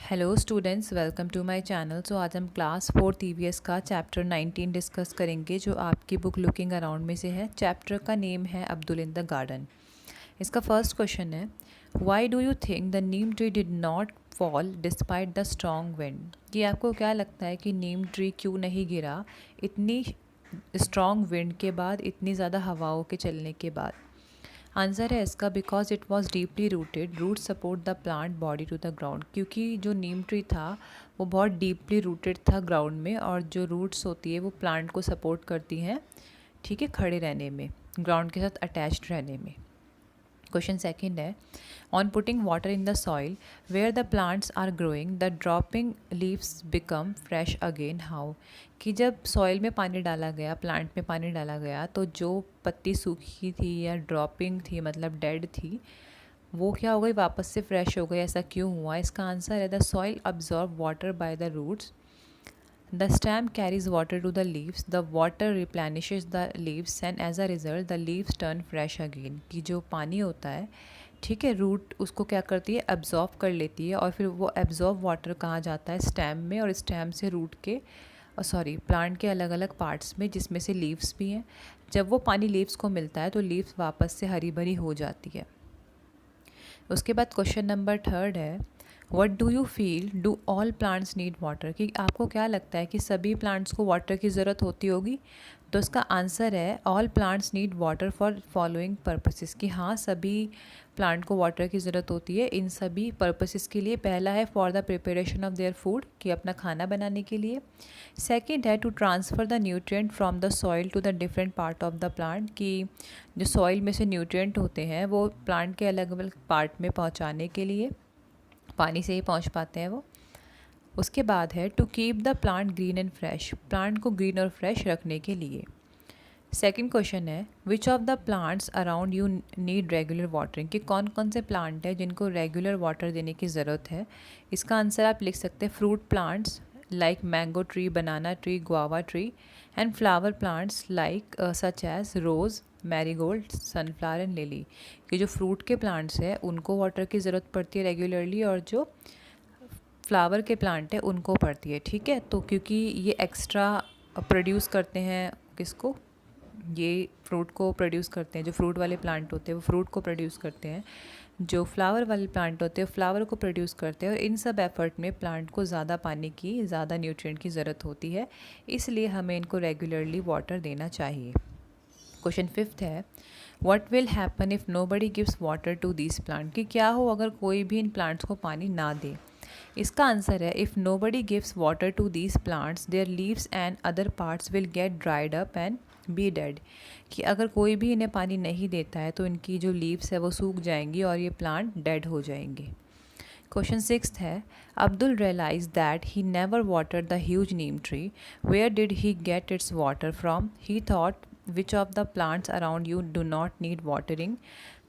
Hello students, welcome to my channel. So आज हम class 4 EVS का चैप्टर 19 डिस्कस करेंगे, जो आपकी बुक लुकिंग अराउंड में से है। चैप्टर का नेम है अब्दुल इन द गार्डन। इसका फर्स्ट क्वेश्चन है, why do you think the Neem tree did not fall despite the strong wind. कि आपको क्या लगता है कि नीम ट्री क्यों नहीं गिरा इतनी स्ट्रॉन्ग विंड के बाद, इतनी ज़्यादा हवाओं के चलने के बाद। आंसर है इसका, because it was deeply rooted, root support the plant body to the ground. क्योंकि जो नीम ट्री था वो बहुत डीपली रूटेड था ग्राउंड में, और जो रूट्स होती है वो प्लांट को सपोर्ट करती हैं, ठीक है, खड़े रहने में, ग्राउंड के साथ अटैच्ड रहने में। क्वेश्चन सेकंड है, on putting water in the soil where the plants are growing the dropping leaves become fresh again how. कि जब सॉइल में पानी डाला गया, प्लांट में पानी डाला गया, तो जो पत्ती सूखी थी या ड्रॉपिंग थी, मतलब डेड थी, वो क्या हो गई, वापस से फ्रेश हो गई। ऐसा क्यों हुआ? इसका आंसर है, the soil absorb water by the roots, the stem carries water to the leaves, the water replenishes the leaves and as a result the leaves turn fresh again। कि जो पानी होता है, ठीक है, रूट उसको क्या करती है, एब्जॉर्ब कर लेती है, और फिर वो एब्जॉर्ब वाटर कहाँ जाता है, स्टेम में, और स्टेम से रूट के प्लांट के अलग अलग पार्ट्स में, जिसमें से लीव्स भी हैं। जब वो पानी लीव्स को मिलता है तो लीव्स वापस से हरी भरी हो जाती है। उसके बाद क्वेश्चन नंबर थर्ड है, what do you feel do all plants need water. कि आपको क्या लगता है कि सभी प्लांट्स को वाटर की ज़रूरत होती होगी? तो इसका आंसर है, all plants need water for following purposes. कि हाँ, सभी प्लांट को वाटर की ज़रूरत होती है इन सभी पर्पसेस के लिए। पहला है for the preparation of their food, कि अपना खाना बनाने के लिए। सेकंड है to transfer the nutrient from the soil to the different part of the plant. कि जो सॉइल में से न्यूट्रिएंट होते हैं वो प्लांट के अलग अलग पार्ट में पहुँचाने के लिए, पानी से ही पहुंच पाते हैं वो। उसके बाद है to keep the plant green and fresh, plant को ग्रीन और फ्रेश रखने के लिए। सेकंड क्वेश्चन है, which of the plants around you need regular watering. कि कौन कौन से प्लांट हैं जिनको रेगुलर वाटर देने की ज़रूरत है। इसका आंसर आप लिख सकते हैं, fruit plants like mango tree, banana tree, guava tree, and flower plants like such as rose, marigold, sunflower and lily. कि जो फ्रूट के प्लांट्स हैं उनको वाटर की ज़रूरत पड़ती है रेगुलरली, और जो फ्लावर के प्लांट है उनको पड़ती है, ठीक है। तो क्योंकि ये एक्स्ट्रा प्रोड्यूस करते हैं, किसको, ये फ्रूट को प्रोड्यूस करते हैं। जो फ्रूट वाले प्लांट होते हैं वो फ्रूट को प्रोड्यूस करते हैं, जो फ्लावर वाले प्लांट होते हैं फ्लावर को प्रोड्यूस करते हैं, और इन सब एफर्ट में प्लांट को ज़्यादा पानी की, ज़्यादा न्यूट्रिएंट की ज़रूरत होती है, इसलिए हमें इनको रेगुलरली वाटर देना चाहिए। क्वेश्चन फिफ्थ है, what will happen if nobody gives water to this plant. कि क्या हो अगर कोई भी इन प्लांट्स को पानी ना दे। इसका आंसर है, if nobody gives water to these plants their leaves and other parts will get dried up and be dead. कि अगर कोई भी इन्हें पानी नहीं देता है तो इनकी जो लीव्स है वो सूख जाएंगी और ये प्लांट डेड हो जाएंगे। क्वेश्चन सिक्स्थ है, Abdul realise that he never watered the huge neem tree, where did he get its water from. He thought which of the plants around you do not need watering,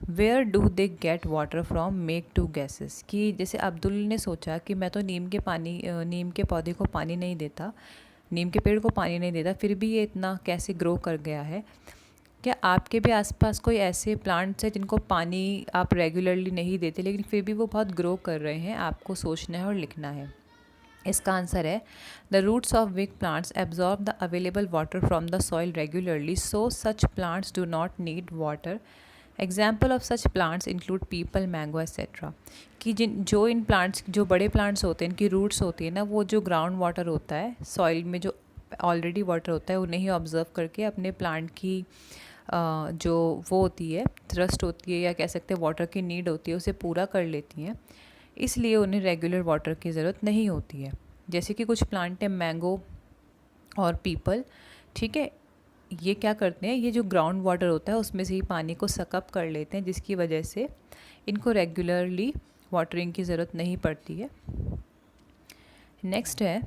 where do they get water from, make to gases. कि जैसे अब्दुल ने सोचा कि मैं तो नीम के पौधे को पानी नहीं देता, नीम के पेड़ को पानी नहीं देता, फिर भी ये इतना कैसे ग्रो कर गया है। क्या आपके भी आसपास कोई ऐसे प्लांट्स हैं जिनको पानी आप रेगुलरली नहीं देते लेकिन फिर भी वो बहुत ग्रो कर रहे हैं? आपको सोचना है और लिखना है। इसका आंसर है, the roots of weak plants absorb the available water from the soil regularly, so such plants do not need water. Example of such plants include peepal, mango etcetera. कि इन प्लांट्स, जो बड़े प्लांट्स होते हैं, इनकी रूट्स होती है ना, वो जो ग्राउंड वाटर होता है, सॉइल में जो ऑलरेडी वाटर होता है उन्हें ही ऑब्जर्व करके अपने प्लांट की जो वो होती है, थ्रस्ट होती है, या कह सकते हैं वाटर की नीड होती है, उसे पूरा कर लेती हैं। इसलिए उन्हें रेगुलर वाटर की ज़रूरत नहीं होती है। जैसे कि कुछ प्लांट हैं, मैंगो और पीपल, ठीक है, ये क्या करते हैं, ये जो ग्राउंड वाटर होता है उसमें से ही पानी को सकअप कर लेते हैं, जिसकी वजह से इनको रेगुलरली वाटरिंग की ज़रूरत नहीं पड़ती है। नेक्स्ट है,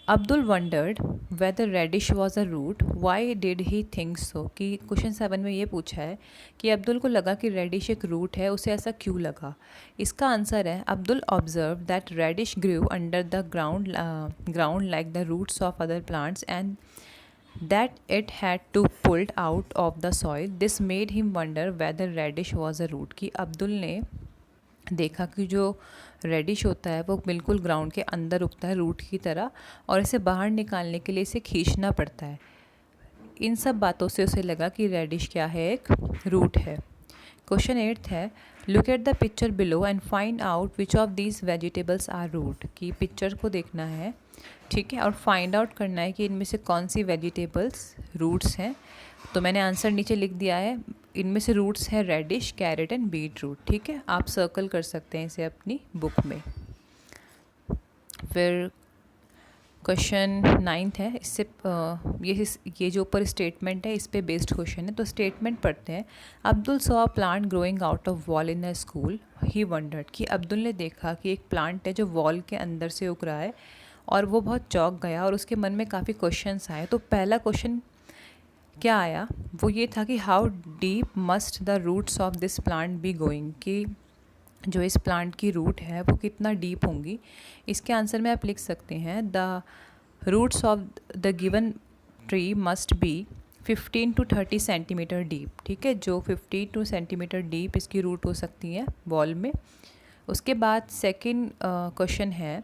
Abdul wondered whether radish was a root, why did he think so. कि क्वेश्चन 7 में ये पूछा है कि अब्दुल को लगा कि रेडिश एक रूट है, उसे ऐसा क्यों लगा। इसका आंसर है, Abdul observe that radish grew under the ground like the roots of other plants and that it had to pulled out of the soil. This made him wonder whether radish was a root। कि अब्दुल ने देखा कि जो reddish होता है वो बिल्कुल ground के अंदर उगता है रूट की तरह, और इसे बाहर निकालने के लिए इसे खींचना पड़ता है। इन सब बातों से उसे लगा कि रेडिश क्या है, एक रूट है। क्वेश्चन 8 है, look at the picture below and find out which of these vegetables are root. कि पिक्चर को देखना है, ठीक है, और फाइंड आउट करना है कि इनमें से कौन सी वेजिटेबल्स रूट्स हैं। तो मैंने आंसर नीचे लिख दिया है, इनमें से रूट्स हैं radish, carrot and beetroot. ठीक है, आप सर्कल कर सकते हैं इसे अपनी बुक में। फिर क्वेश्चन 9 है, इससे ये जो ऊपर स्टेटमेंट है इस पे बेस्ड क्वेश्चन है। तो स्टेटमेंट पढ़ते हैं। Abdul saw a plant growing out of wall in a school, he wondered. कि अब्दुल ने देखा कि एक प्लांट है जो वॉल के अंदर से उग रहा है, और वो बहुत चौंक गया और उसके मन में काफ़ी क्वेश्चंस आए। तो पहला क्वेश्चन क्या आया, वो ये था कि how deep must the roots of this plant be going. कि जो इस प्लांट की रूट है वो कितना डीप होंगी। इसके आंसर में आप लिख सकते हैं, the roots of the given tree must be 15 to 30 centimeter deep. ठीक है, जो 15 सेंटीमीटर डीप इसकी रूट हो सकती है वॉल में। उसके बाद सेकंड क्वेश्चन है,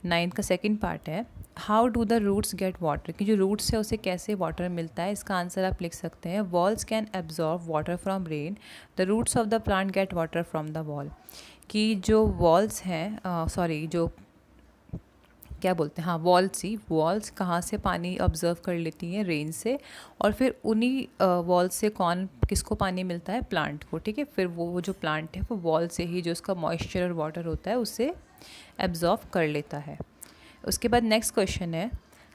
9th का सेकंड पार्ट है, how do the roots get water. कि जो रूट्स है उसे कैसे वाटर मिलता है। इसका आंसर आप लिख सकते हैं, walls can absorb water from rain, the roots of the plant get water from the wall. कि जो वॉल्स हैं, सॉरी जो क्या बोलते हैं, हाँ वॉल्स ही, वॉल्स कहाँ से पानी ऑब्जर्व कर लेती हैं, रेन से, और फिर उन्हीं वॉल्स से किसको पानी मिलता है, प्लांट को। ठीक है, फिर वो जो प्लांट है वो वॉल से ही जो उसका मॉइस्चर और वाटर होता है उसे एब्जॉर्व कर लेता है। उसके बाद नेक्स्ट क्वेश्चन है,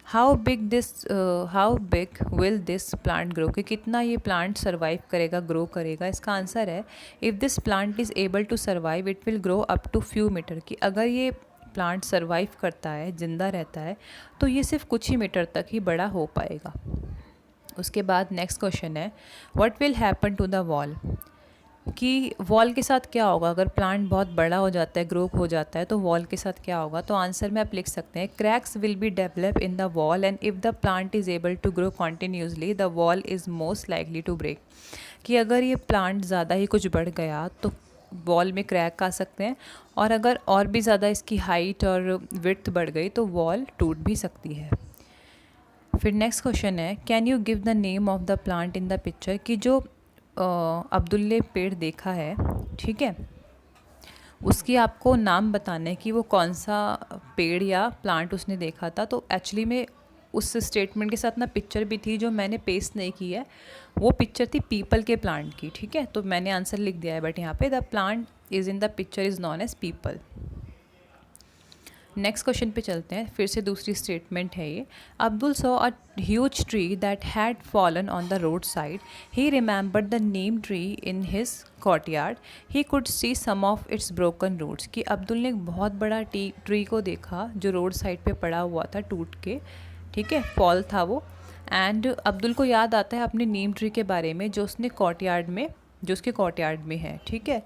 how big will this plant grow. कि कितना ये प्लांट सर्वाइव करेगा, ग्रो करेगा। इसका आंसर है, if this plant is able to survive it will grow up to few meter. कि अगर ये प्लांट सर्वाइव करता है, जिंदा रहता है, तो ये सिर्फ कुछ ही मीटर तक ही बड़ा हो पाएगा। उसके बाद नेक्स्ट क्वेश्चन है, what will happen to the wall. कि वॉल के साथ क्या होगा अगर प्लांट बहुत बड़ा हो जाता है, ग्रो हो जाता है, तो वॉल के साथ क्या होगा। तो आंसर में आप लिख सकते हैं, cracks will be develop in the wall and if the plant is able to grow continuously the wall is most likely to break. कि अगर ये प्लांट ज़्यादा ही कुछ बढ़ गया तो वॉल में क्रैक आ सकते हैं, और अगर और भी ज़्यादा इसकी हाइट और विड्थ बढ़ गई तो वॉल टूट भी सकती है। फिर नेक्स्ट क्वेश्चन है, can you give the name of the plant in the picture. कि जो अब्दुल ने पेड़ देखा है, ठीक है, उसकी आपको नाम बताना है कि वो कौन सा पेड़ या प्लांट उसने देखा था। तो एक्चुअली में उस स्टेटमेंट के साथ ना पिक्चर भी थी जो मैंने पेस्ट नहीं की है, वो पिक्चर थी पीपल के प्लांट की। ठीक है, तो मैंने आंसर लिख दिया है, बट यहाँ पे the plant is in the picture is known as peepal. Next question पे चलते हैं, फिर से दूसरी स्टेटमेंट है ये, Abdul saw a huge tree that had fallen on the road side, he remembered the neem tree in his courtyard, he could see some of its broken roots. कि अब्दुल ने एक बहुत बड़ा ट्री को देखा जो रोड साइड पे पड़ा हुआ था टूट के, ठीक है, फॉल था वो, एंड अब्दुल को याद आता है अपने नीम ट्री के बारे में जो उसके कॉर्टयार्ड में है। ठीक है,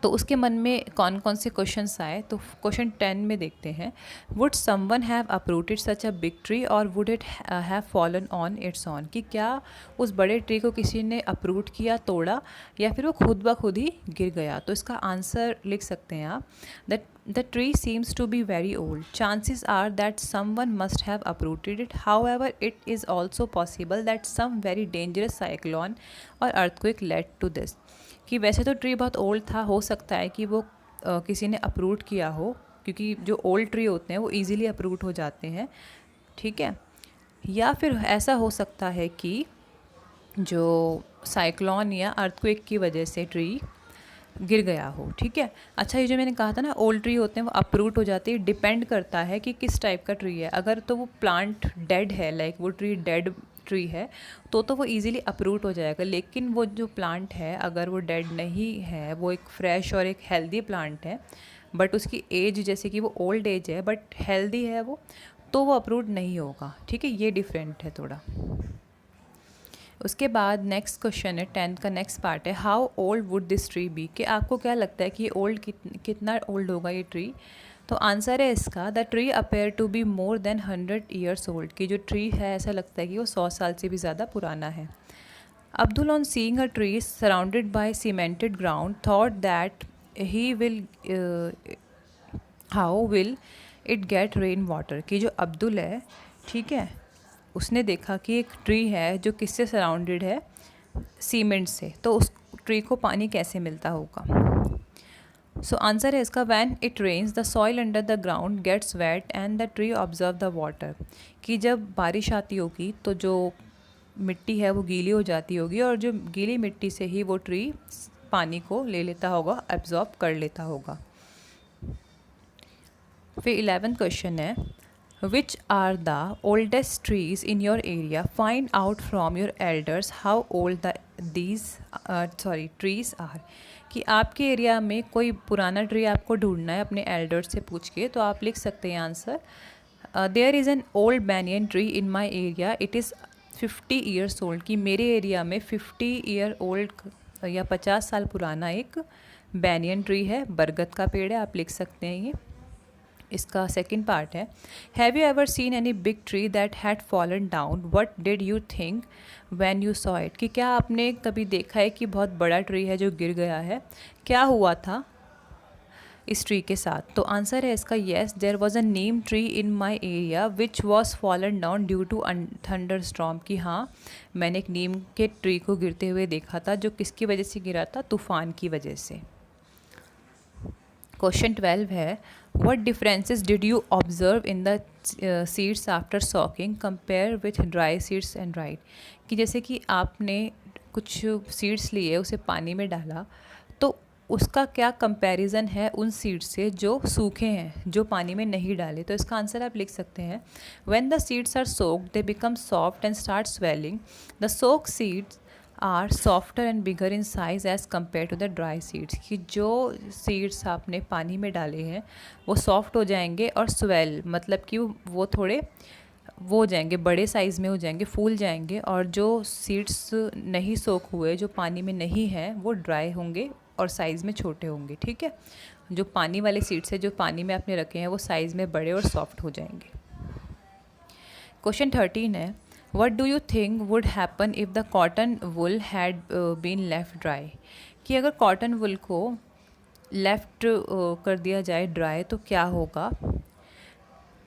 तो उसके मन में कौन कौन से क्वेश्चंस आए। तो क्वेश्चन 10 में देखते हैं, would someone have uprooted such a big tree और would it have fallen on its own. कि क्या उस बड़े ट्री को किसी ने अप्रूट किया, तोड़ा, या फिर वो खुद ब खुद ही गिर गया। तो इसका आंसर लिख सकते हैं आप, that the tree seems to be very old, chances are that someone must have uprooted it, however it is also possible that some very dangerous cyclone और अर्थक्वेक लेड टू दिस। कि वैसे तो tree बहुत old था, हो सकता है कि वो किसी ने अप्रूट किया हो, क्योंकि जो ओल्ड ट्री होते हैं वो इजीली अप्रूट हो जाते हैं। ठीक है, या फिर ऐसा हो सकता है कि जो साइक्लोन या अर्थक्वेक की वजह से ट्री गिर गया हो। ठीक है, अच्छा, ये जो मैंने कहा था ना ओल्ड ट्री होते हैं वो अप्रूट हो जाते हैं, डिपेंड करता है कि किस टाइप का ट्री है। अगर तो वो प्लांट डेड है, लाइक वो ट्री डेड ट्री है, तो वो इजीली अप्रूट हो जाएगा। लेकिन वो जो प्लांट है अगर वो डेड नहीं है, वो एक फ्रेश और एक हेल्दी प्लांट है, बट उसकी एज जैसे कि वो ओल्ड एज है बट हेल्दी है वो, तो वो अप्रूट नहीं होगा। ठीक है, ये डिफरेंट है थोड़ा। उसके बाद नेक्स्ट क्वेश्चन है, 10th का नेक्स्ट पार्ट है, how old would this tree be. कि आपको क्या लगता है कि ओल्ड कितना ओल्ड होगा ये ट्री। तो आंसर है इसका, the tree appear to be more than 100 years old. की जो ट्री है ऐसा लगता है कि वो 100 साल से भी ज़्यादा पुराना है। Abdul, on seeing a tree surrounded by cemented ground, thought that he will how will it get rain water, कि जो अब्दुल है, ठीक है, उसने देखा कि एक ट्री है जो किससे सराउंडेड है, सीमेंट से, तो उस ट्री को पानी कैसे मिलता होगा। सो आंसर है इसका when it rains the soil under the ground gets wet and the tree observe the water, कि जब बारिश आती होगी तो जो मिट्टी है वो गीली हो जाती होगी और जो गीली मिट्टी से ही वो ट्री पानी को ले लेता होगा, एब्जॉर्ब कर लेता होगा। फिर 11th क्वेश्चन है which are the oldest trees in your area, find out from your elders how old these trees are, कि आपके एरिया में कोई पुराना ट्री आपको ढूंढना है अपने एल्डर्स से पूछ के, तो आप लिख सकते हैं answer there is an old banyan tree in my area it is 50 years old, कि मेरे एरिया में 50 ईयर ओल्ड या 50 साल पुराना एक बैनियन ट्री है, बरगद का पेड़ है, आप लिख सकते हैं ये। इसका सेकंड पार्ट है have you ever seen any big tree that had fallen down what did you think when you saw it, कि क्या आपने कभी देखा है कि बहुत बड़ा ट्री है जो गिर गया है, क्या हुआ था इस ट्री के साथ। तो आंसर है इसका yes, there was a neem tree in my area which was fallen down due to thunderstorm, कि हाँ मैंने एक नीम के ट्री को गिरते हुए देखा था, जो किसकी वजह से गिरा था, तूफ़ान की वजह से। क्वेश्चन 12 है what differences did you observe in the seeds after soaking compare with dry seeds and dried, कि जैसे कि आपने कुछ सीड्स लिए उसे पानी में डाला, तो उसका क्या कंपैरिजन है उन सीड्स से जो सूखे हैं, जो पानी में नहीं डाले। तो इसका आंसर आप लिख सकते हैं when the seeds are soaked they become soft and start swelling, the soak seeds are softer and bigger in size as compare to the dry seeds, कि जो सीड्स आपने पानी में डाले हैं वो सॉफ्ट हो जाएंगे और स्वेल मतलब कि वो थोड़े वो हो जाएंगे, बड़े साइज़ में हो जाएंगे, फूल जाएंगे, और जो सीड्स नहीं सोख हुए, जो पानी में नहीं हैं, वो ड्राई होंगे और साइज़ में छोटे होंगे, ठीक है। जो पानी वाले सीड्स है जो पानी में आपने रखे हैं वो साइज़ में बड़े और सॉफ्ट हो जाएंगे। क्वेश्चन 13 है what do you think would happen if the cotton wool had been left dry, कि अगर कॉटन वुल को लेफ्ट कर दिया जाए ड्राई तो क्या होगा।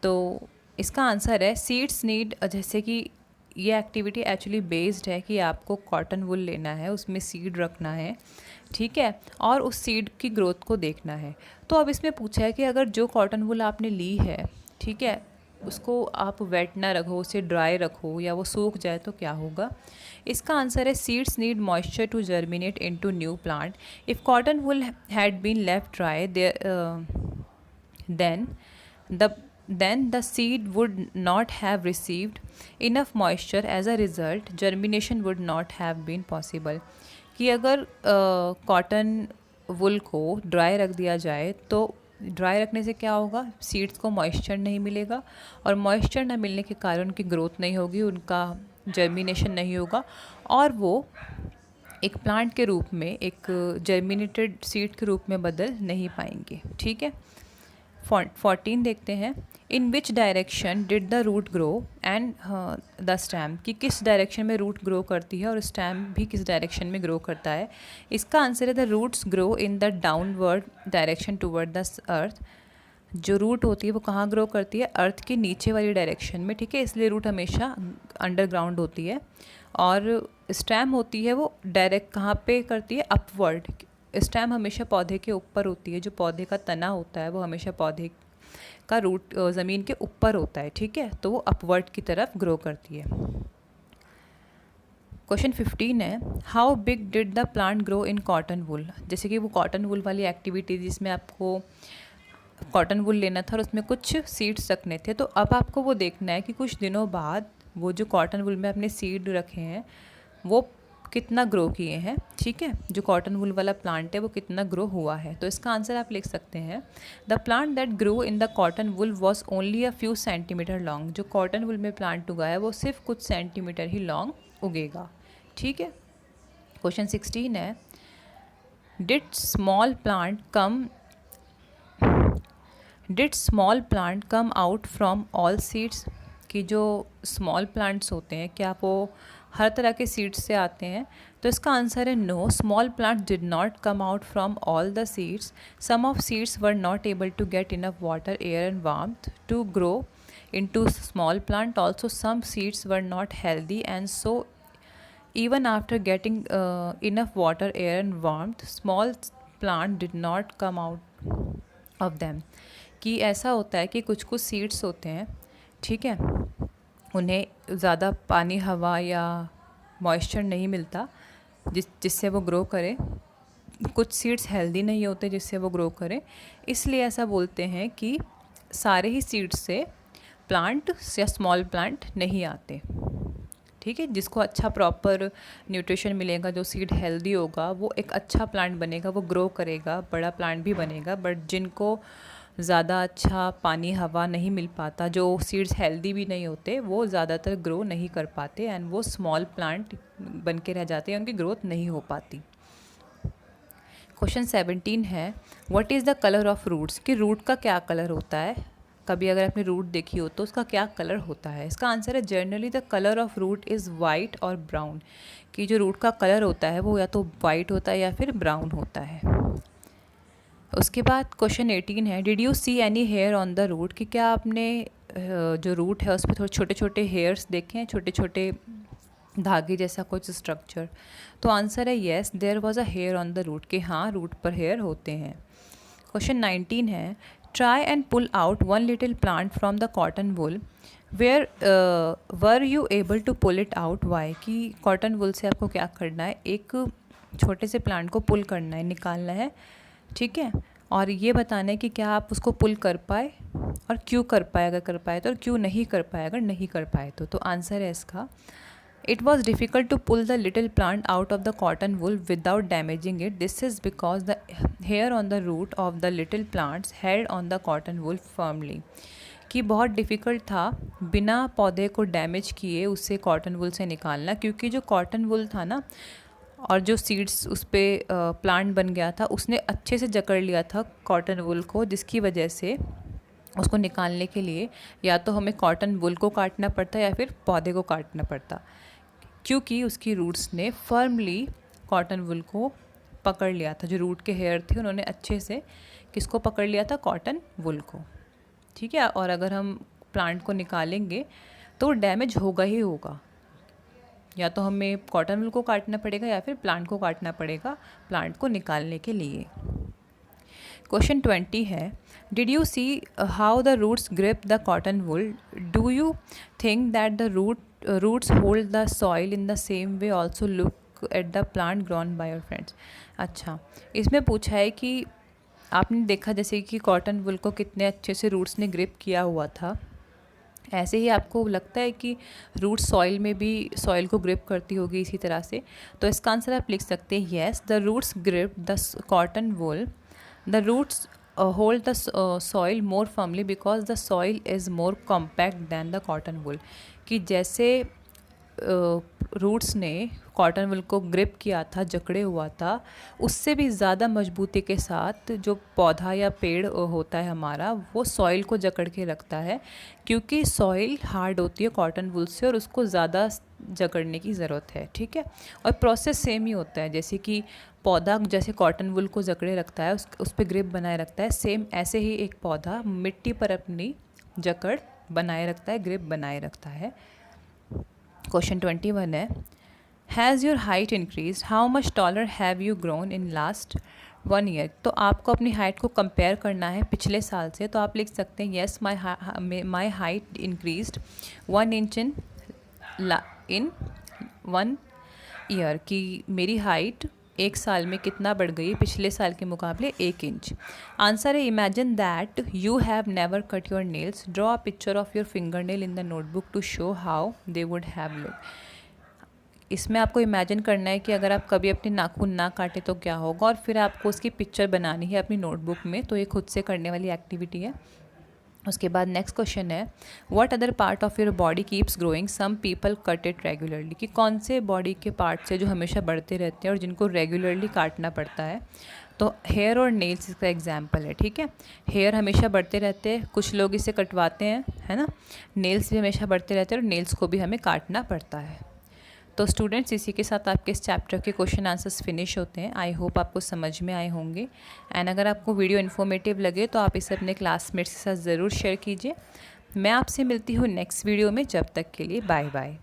तो इसका आंसर है सीड्स नीड, जैसे कि ये एक्टिविटी एक्चुअली बेस्ड है कि आपको कॉटन वुल लेना है, उसमें सीड रखना है, ठीक है, और उस सीड की ग्रोथ को देखना है। तो अब इसमें पूछा है कि अगर जो कॉटन वुल आपने ली है, ठीक है, उसको आप वेट ना रखो, उसे ड्राई रखो या वो सूख जाए तो क्या होगा। इसका आंसर है seeds need moisture to germinate into new plant. If cotton wool had been left dry then the seed would not have received enough moisture, as a result germination would not have been possible, कि अगर cotton wool को dry रख दिया जाए तो dry रखने से क्या होगा, सीड्स को मॉइस्चर नहीं मिलेगा और मॉइस्चर ना मिलने के कारण उनकी ग्रोथ नहीं होगी, उनका जर्मिनेशन नहीं होगा और वो एक प्लांट के रूप में, एक जर्मिनेटेड सीड के रूप में बदल नहीं पाएंगे, ठीक है। 14 देखते हैं in which direction did the root grow and the stem, कि किस डायरेक्शन में रूट ग्रो करती है और स्टैम भी किस डायरेक्शन में ग्रो करता है। इसका आंसर है the roots grow in the downward direction toward the earth. जो रूट होती है वो कहाँ ग्रो करती है, अर्थ के नीचे वाली डायरेक्शन में, ठीक है, इसलिए रूट हमेशा अंडरग्राउंड होती है। और स्टैम होती है वो डायरेक्ट कहाँ पे करती है, अपवर्ड। स्टेम हमेशा पौधे के ऊपर होती है, जो पौधे का तना होता है वो हमेशा पौधे का रूट ज़मीन के ऊपर होता है, ठीक है, तो वो अपवर्ड की तरफ ग्रो करती है। क्वेश्चन 15 है how big did the plant grow in cotton wool, जैसे कि वो कॉटन वुल वाली एक्टिविटी जिसमें आपको कॉटन वुल लेना था और उसमें कुछ सीड्स रखने थे, तो अब आपको वो देखना है कि कुछ दिनों बाद वो जो कॉटन वुल में अपने सीड रखे हैं वो कितना ग्रो किए हैं, ठीक है, जो कॉटन वुल वाला प्लांट है वो कितना ग्रो हुआ है। तो इसका आंसर आप लिख सकते हैं the plant that grow in the cotton wool was only a few centimeter long, जो कॉटन वुल में प्लांट उगा है वो सिर्फ कुछ सेंटीमीटर ही लॉन्ग उगेगा, ठीक है। क्वेश्चन 16 है did small plant come out from all seeds, कि जो स्मॉल प्लांट्स होते हैं क्या वो हर तरह के सीड्स से आते हैं? तो इसका आंसर है no, small plant did not come out from all the seeds, some of seeds were not able to get enough water, air and warmth to grow into small plant. Also some seeds were not healthy, and so even after getting enough water, air and warmth, small plant did not come out of them. कि ऐसा होता है कि कुछ कुछ seeds होते हैं, ठीक है, उन्हें ज़्यादा पानी, हवा या मॉइस्चर नहीं मिलता जिससे वो ग्रो करे। कुछ सीड्स हेल्दी नहीं होते जिससे वो ग्रो करे, इसलिए ऐसा बोलते हैं कि सारे ही सीड्स से प्लांट या स्मॉल प्लांट नहीं आते, ठीक है। जिसको अच्छा प्रॉपर न्यूट्रिशन मिलेगा, जो सीड हेल्दी होगा, वो एक अच्छा प्लांट बनेगा, वो ग्रो करेगा, बड़ा प्लांट भी बनेगा। बट जिनको ज़्यादा अच्छा पानी, हवा नहीं मिल पाता, जो सीड्स हेल्दी भी नहीं होते, वो ज़्यादातर ग्रो नहीं कर पाते एंड वो स्मॉल प्लांट बन के रह जाते हैं, उनकी ग्रोथ नहीं हो पाती। क्वेश्चन 17 है, what is the colour of roots? कि रूट का क्या कलर होता है? कभी अगर आपने रूट देखी हो तो उसका क्या कलर होता है? इसका आंसर है generally the colour of root is white और ब्राउन। कि जो रूट का कलर होता है वो या तो वाइट होता है या फिर ब्राउन होता है। उसके बाद क्वेश्चन 18 है, did you see any hair on the root? कि क्या आपने जो रूट है उस पर थोड़े छोटे छोटे हेयर्स देखे हैं, छोटे छोटे धागे जैसा कुछ स्ट्रक्चर? तो आंसर है yes, there was a hair on the root. कि हाँ, रूट पर हेयर होते हैं। क्वेश्चन 19 है, try and pull out one little plant from the cotton wool, where were you able to pull it out, why? कि cotton wool से आपको क्या करना है? एक छोटे से प्लांट को पुल करना है, निकालना है, ठीक है, और ये बताना है कि क्या आप उसको पुल कर पाए और क्यों कर पाए, अगर कर पाए तो, और क्यों नहीं कर पाए अगर नहीं कर पाए तो। आंसर है इसका, It was difficult to pull the little plant out of the cotton wool without damaging it. This is because the hair on the root of the little plants held on the cotton wool firmly. कि बहुत difficult था बिना पौधे को damage किए उससे cotton wool से निकालना, क्योंकि जो कॉटन वुल था ना और जो सीड्स उस पर प्लांट बन गया था, उसने अच्छे से जकड़ लिया था कॉटन वुल को, जिसकी वजह से उसको निकालने के लिए या तो हमें कॉटन वुल को काटना पड़ता या फिर पौधे को काटना पड़ता, क्योंकि उसकी रूट्स ने फर्मली कॉटन वुल को पकड़ लिया था। जो रूट के हेयर थे उन्होंने अच्छे से किसको पकड़ लिया था? कॉटन वुल को, ठीक है। और अगर हम प्लांट को निकालेंगे तो डैमेज होगा ही होगा, या तो हमें कॉटन वुल को काटना पड़ेगा या फिर प्लांट को काटना पड़ेगा प्लांट को निकालने के लिए। क्वेश्चन 20 है, did you see how the roots grip the cotton wool? Do you think that the roots hold the soil in the same way? Also look at the plant grown by your friends. अच्छा, इसमें पूछा है कि आपने देखा जैसे कि cotton वुल को कितने अच्छे से रूट्स ने ग्रिप किया हुआ था, ऐसे ही आपको लगता है कि रूट सॉइल में भी सॉइल को ग्रिप करती होगी इसी तरह से? तो इसका आंसर आप लिख सकते हैं yes, the roots grip the cotton wool, the roots hold the soil more firmly because the soil is more compact than the cotton wool. कि जैसे रूट्स ने कॉटन वुल को ग्रिप किया था, जकड़े हुआ था, उससे भी ज़्यादा मजबूती के साथ जो पौधा या पेड़ होता है हमारा, वो सॉइल को जकड़ के रखता है, क्योंकि सॉइल हार्ड होती है कॉटन वुल से और उसको ज़्यादा जकड़ने की ज़रूरत है, ठीक है। और प्रोसेस सेम ही होता है, जैसे कि पौधा जैसे कॉटन वुल को जकड़े रखता है, उस पर ग्रिप बनाए रखता है, सेम ऐसे ही एक पौधा मिट्टी पर अपनी जकड़ बनाए रखता है, ग्रिप बनाए रखता है। क्वेश्चन 21 है, has your height increase? How much taller have you grown in last 1 year? तो आपको अपनी हाइट को कंपेयर करना है पिछले साल से, तो आप लिख सकते हैं yes, my height increased 1 inch in 1 year. कि मेरी हाइट एक साल में कितना बढ़ गई पिछले साल के मुकाबले 1 इंच। आंसर है imagine that you have never cut your nails, draw a picture of your finger nail in the notebook to show how they would have look. इसमें आपको इमेजिन करना है कि अगर आप कभी अपने नाखून ना काटे तो क्या होगा, और फिर आपको उसकी पिक्चर बनानी है अपनी नोटबुक में। तो ये खुद से करने वाली एक्टिविटी है। उसके बाद नेक्स्ट क्वेश्चन है, what other part of your body keeps growing, some people cut it regularly? कि कौन से बॉडी के पार्ट से जो हमेशा बढ़ते रहते हैं और जिनको रेगुलरली काटना पड़ता है? तो हेयर और नेल्स इसका एग्जाम्पल है, ठीक है। हेयर हमेशा बढ़ते रहते हैं, कुछ लोग इसे कटवाते हैं, है ना। नेल्स भी हमेशा बढ़ते रहते हैं और नेल्स को भी हमें काटना पड़ता है। तो स्टूडेंट्स इसी के साथ आपके इस चैप्टर के क्वेश्चन आंसर्स फिनिश होते हैं। आई होप आपको समझ में आए होंगे। एंड अगर आपको वीडियो इन्फॉर्मेटिव लगे तो आप इसे अपने क्लासमेट्स के साथ ज़रूर शेयर कीजिए। मैं आपसे मिलती हूँ नेक्स्ट वीडियो में। जब तक के लिए बाय बाय।